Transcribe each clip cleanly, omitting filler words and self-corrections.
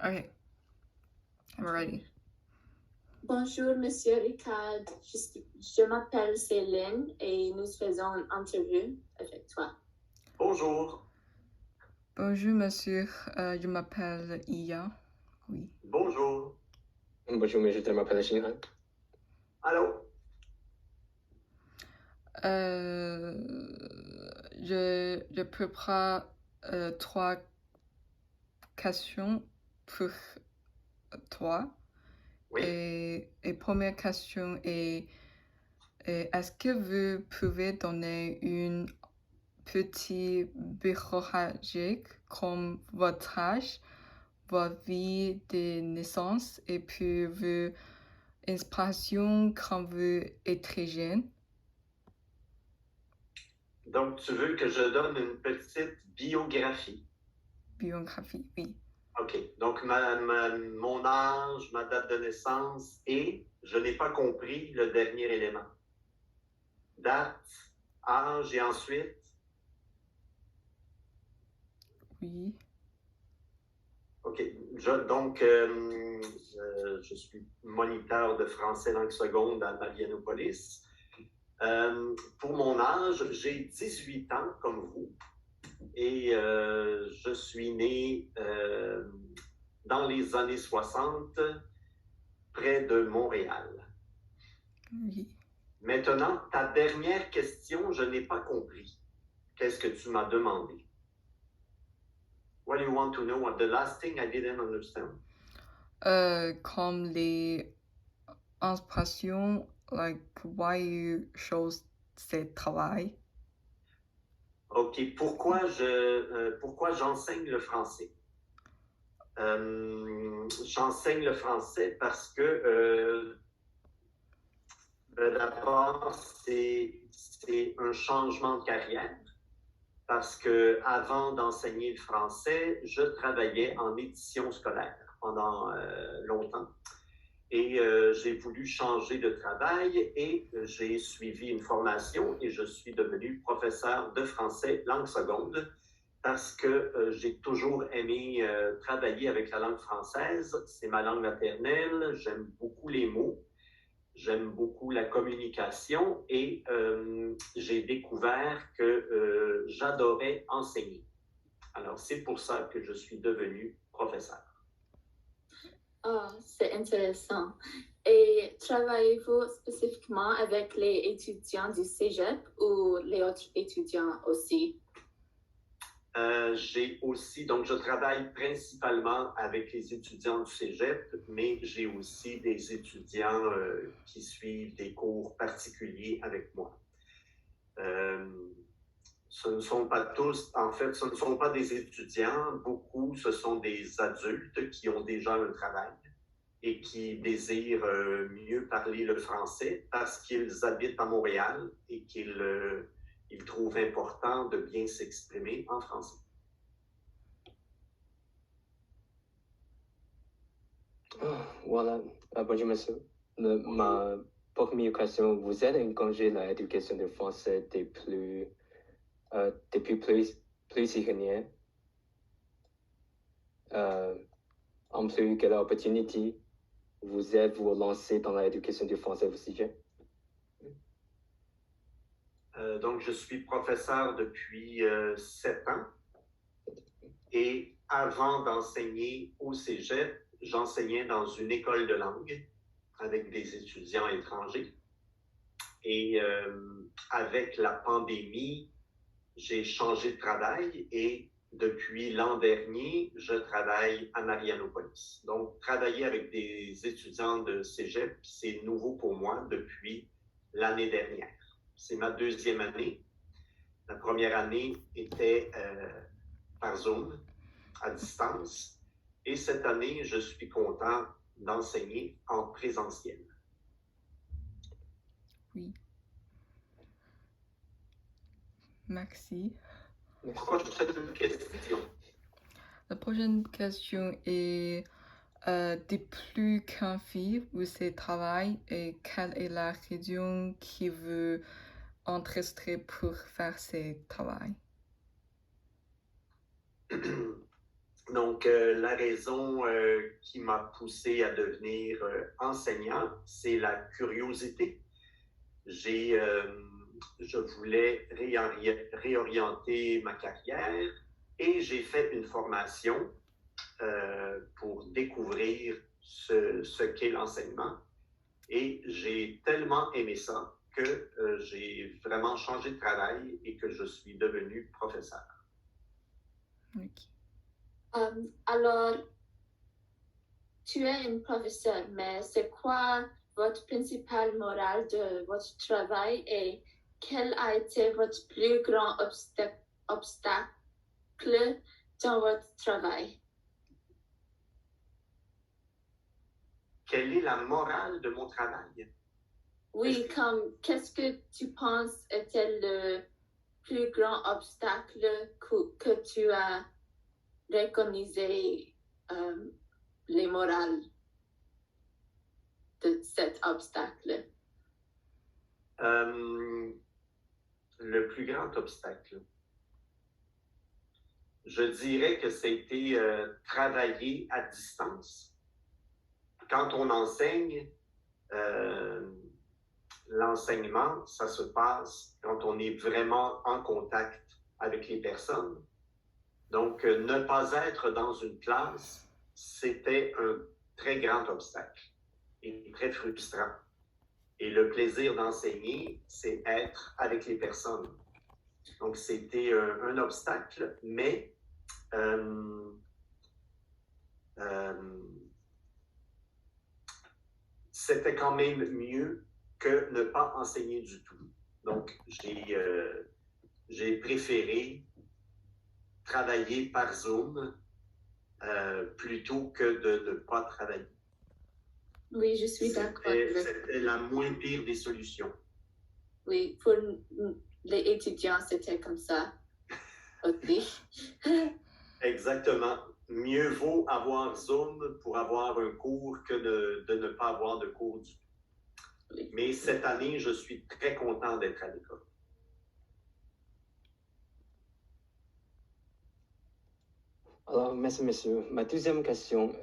Okay, I'm ready. Bonjour, Monsieur Ricard. Je m'appelle Céline et nous faisons une interview avec toi. Bonjour. Bonjour, monsieur. Je m'appelle Iya. Oui. Bonjour. Bonjour, monsieur, je m'appelle Xinhan. Allô? Je prépare 3 questions pour toi. Oui. Et première question est est-ce que vous pouvez donner une petite biographique comme votre âge, votre vie de naissance et puis vos inspirations quand vous étiez jeune? Donc, tu veux que je donne une petite biographie? Biographie, oui. OK. Donc, mon âge, ma date de naissance et, je n'ai pas compris le dernier élément. Date, âge et ensuite? Oui. OK. Je suis moniteur de français langue seconde à Marianopolis. Pour mon âge, j'ai 18 ans comme vous et je suis né dans les années 60 près de Montréal. Oui. Maintenant, ta dernière question, je n'ai pas compris. Qu'est-ce que tu m'as demandé? What do you want to know? The last thing I didn't understand. Comme les inspirations, like why you chose ce travail. OK. Pourquoi j'enseigne le français? J'enseigne le français parce que d'abord, c'est un changement de carrière. Parce que avant d'enseigner le français, je travaillais en édition scolaire pendant longtemps. Et j'ai voulu changer de travail et j'ai suivi une formation et je suis devenu professeur de français langue seconde parce que j'ai toujours aimé travailler avec la langue française. C'est ma langue maternelle, j'aime beaucoup les mots. J'aime beaucoup la communication et j'ai découvert que j'adorais enseigner. Alors, c'est pour ça que je suis devenu professeur. Ah, c'est intéressant. Et travaillez-vous spécifiquement avec les étudiants du cégep ou les autres étudiants aussi? Je travaille principalement avec les étudiants du cégep, mais j'ai aussi des étudiants qui suivent des cours particuliers avec moi. Ce ne sont pas tous, en fait, ce ne sont pas des étudiants, beaucoup, ce sont des adultes qui ont déjà un travail et qui désirent mieux parler le français parce qu'ils habitent à Montréal et qu'ils trouvent important de bien s'exprimer en français. Voilà, bonjour monsieur. Ma première question, vous êtes engagé dans l'éducation du français depuis plusieurs années. En plus, quelle opportunité vous êtes vous lancé dans l'éducation du français au sujet? Donc, je suis professeur depuis 7 ans et avant d'enseigner au cégep, j'enseignais dans une école de langue avec des étudiants étrangers. Et avec la pandémie, j'ai changé de travail et depuis l'an dernier, je travaille à Marianopolis. Donc, travailler avec des étudiants de cégep, c'est nouveau pour moi depuis l'année dernière. C'est ma deuxième année. La première année était par Zoom, à distance. Et cette année, je suis content d'enseigner en présentiel. Oui. Merci. Prochaine question. La prochaine question est depuis quand vous travaillez et quelle est la raison qui vous intéresse pour faire ce travail? Donc, la raison qui m'a poussé à devenir enseignant, c'est la curiosité. Je voulais réorienter ma carrière et j'ai fait une formation pour découvrir ce qu'est l'enseignement. Et j'ai tellement aimé ça que j'ai vraiment changé de travail et que je suis devenu professeur. Ok. Alors, tu es une professeure, mais c'est quoi votre principale morale de votre travail et quel a été votre plus grand obstacle dans votre travail? Quelle est la morale de mon travail? Oui, comme qu'est-ce que tu penses était le plus grand obstacle que tu as réconisé les morales de cet obstacle? Le plus grand obstacle. Je dirais que c'était travailler à distance. Quand on enseigne, l'enseignement, ça se passe quand on est vraiment en contact avec les personnes. Donc, ne pas être dans une classe, c'était un très grand obstacle et très frustrant. Et le plaisir d'enseigner, c'est être avec les personnes. Donc, c'était un obstacle, mais c'était quand même mieux que ne pas enseigner du tout. Donc, j'ai préféré travailler par Zoom plutôt que de ne pas travailler. Oui, je suis d'accord. C'était la moins pire des solutions. Oui, pour les étudiants, c'était comme ça aussi. Exactement. Mieux vaut avoir Zoom pour avoir un cours que de ne pas avoir de cours du tout. Oui. Mais cette année, je suis très content d'être à l'école. Alors, merci, monsieur. Ma deuxième question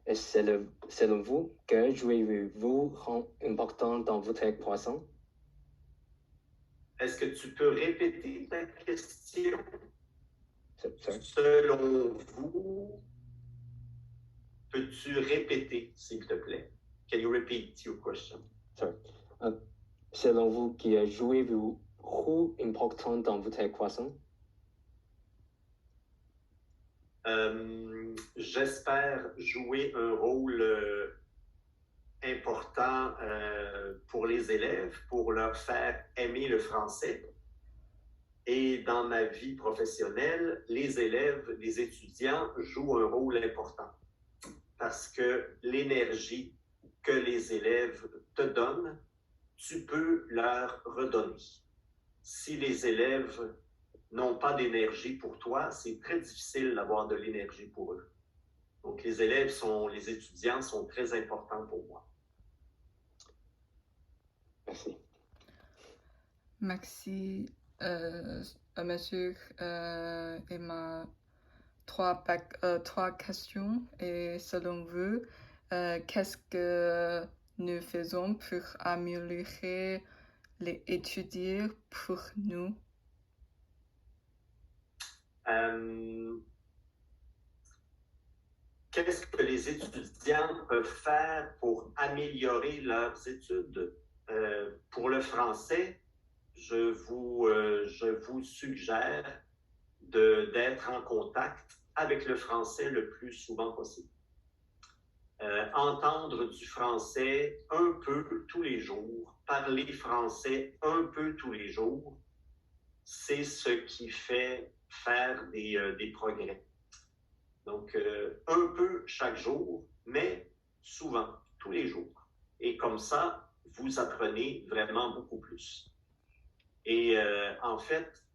est selon vous, quel jouez-vous rend important dans votre croissance? Est-ce que tu peux répéter ta question? Sorry. Selon vous, peux-tu répéter, s'il te plaît? Can you repeat your question? Sorry. Selon vous, quel jouez-vous rôle important dans votre croissance? J'espère jouer un rôle important pour les élèves, pour leur faire aimer le français. Et dans ma vie professionnelle, les élèves, les étudiants jouent un rôle important parce que l'énergie que les élèves te donnent, tu peux leur redonner. Si les élèves n'ont pas d'énergie pour toi, c'est très difficile d'avoir de l'énergie pour eux. Donc, les étudiants sont très importants pour moi. Merci. Merci, monsieur Emma. Trois questions. Et selon vous, qu'est-ce que nous faisons pour améliorer les étudiants pour nous? Qu'est-ce que les étudiants peuvent faire pour améliorer leurs études? Pour le français, je vous suggère d'être en contact avec le français le plus souvent possible. Entendre du français un peu tous les jours, parler français un peu tous les jours, c'est ce qui fait faire des progrès. Donc, un peu chaque jour, mais souvent, tous les jours. Et comme ça, vous apprenez vraiment beaucoup plus. Et en fait,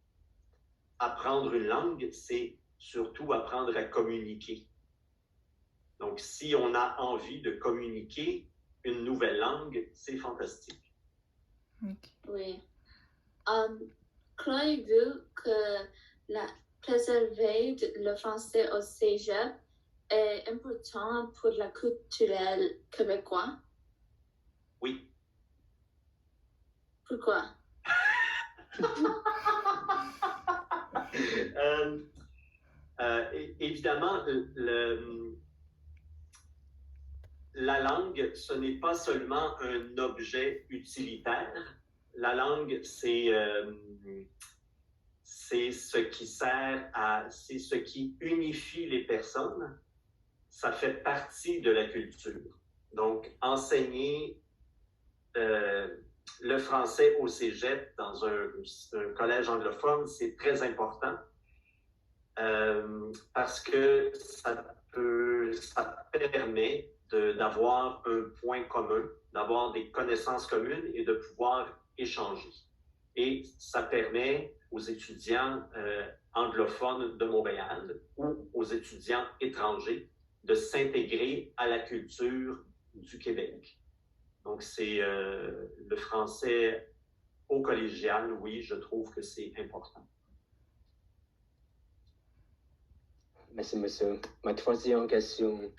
apprendre une langue, c'est surtout apprendre à communiquer. Donc, si on a envie de communiquer une nouvelle langue, c'est fantastique. Oui. Croyez-vous que préserver le français au cégep est important pour la culture québécoise? Oui. Pourquoi? Évidemment, la langue, ce n'est pas seulement un objet utilitaire. La langue, c'est ce qui sert à, c'est ce qui unifie les personnes. Ça fait partie de la culture. Donc, enseigner le français au cégep dans un collège anglophone, c'est très important parce que ça permet d'avoir un point commun, d'avoir des connaissances communes et de pouvoir échanger. Et ça permet aux étudiants anglophones de Montréal ou aux étudiants étrangers de s'intégrer à la culture du Québec. Donc, c'est le français au collégial, oui, je trouve que c'est important. Merci, monsieur. Ma troisième question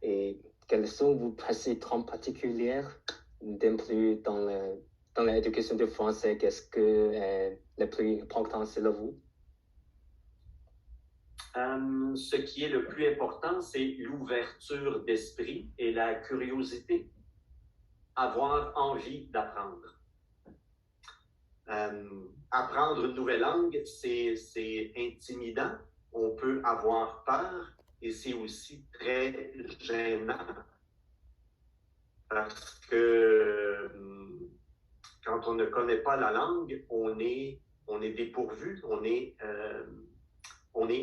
est quelles sont vos passions particulières d'inclure dans l'éducation du français? Qu'est-ce que est le plus important selon vous? Ce qui est le plus important, c'est l'ouverture d'esprit et la curiosité. Avoir envie d'apprendre. Apprendre une nouvelle langue, c'est intimidant. On peut avoir peur et c'est aussi très gênant parce que quand on ne connaît pas la langue, on est dépourvu, on est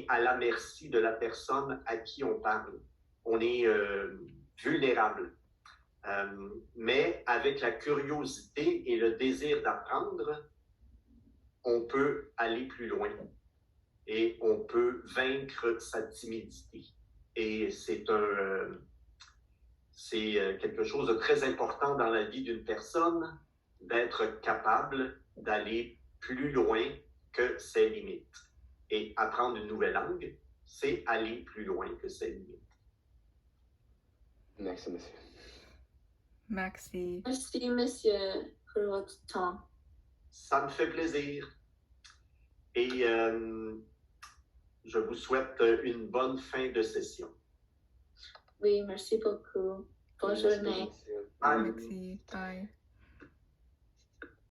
à la merci de la personne à qui on parle. On est vulnérable. Mais avec la curiosité et le désir d'apprendre, on peut aller plus loin et on peut vaincre sa timidité. Et c'est quelque chose de très important dans la vie d'une personne d'être capable d'aller plus loin que ses limites. Et apprendre une nouvelle langue, c'est aller plus loin que ses limites. Merci, monsieur. Merci. Merci, monsieur, pour votre temps. Ça me fait plaisir. Et je vous souhaite une bonne fin de session. Oui, merci beaucoup. Bonne journée. Monsieur. Bye. Merci. Bye.